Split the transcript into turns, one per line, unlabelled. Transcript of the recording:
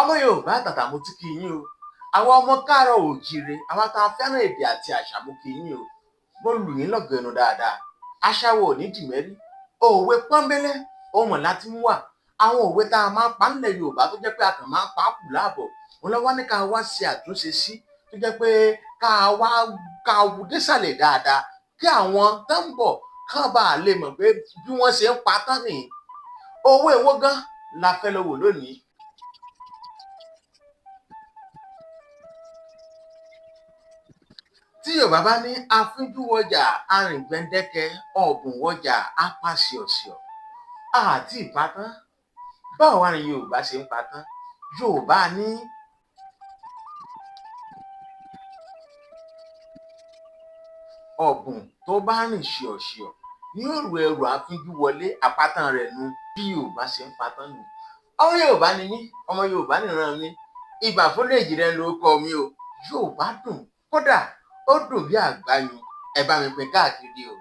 ọmọ Yorùbá àtàtà mo ti kí yín o. Àwọn ọmọ káàárọ̀ oòjíire, àwa tá a fẹ́ràn èdè àti àṣà mo kí yín o. Mo lù yín lọ́gọ̀ ẹnu dáadáa. Àṣà wo ò ní dìmẹ́rí. Òwe pọ́nbélé ohun láti mú wà. Àwọn òwe tá a máa ń pa nílẹ̀ Yorùbá tó jẹ́ pé a kàn máa ń pa á kù láàbọ̀. Òun lọ́wọ́ ní ká wá ṣe àtúnṣe sí tó jẹ́ pé ká wù désàlẹ̀ dáadáa kí àwọn tó ń bọ̀ kán bá lè mọ̀ pé bí wọ́n ṣe ń pa tán nìyí. Owó èwo gan la fẹ́ lọ wò lónìí. Tí Yorùbá bá ní afínjú wọjà arìngbẹ̀ndẹ́kẹ́ ọ̀bùn wọjà apàṣẹọ̀ṣọ̀ àti ìpátán, báwo wá ni Yorùbá ṣe ń patán? Yorùbá ní ọ̀bùn tó bá rìn ṣìọ̀ṣìọ̀ ní òrù ẹrù afínjú wọlé àpátán rẹ̀ nu bí Yorùbá ṣe ń patán nù. Ọmọ Yorùbá ni mí, ọmọ Yorùbá nìran mi, ìbà fún Èjìrẹ́ lórúkọ mi o. Yorùbá dùn, kódà ó dùn bí àgbáyùn. Ẹ bá mi pín káàkiri o.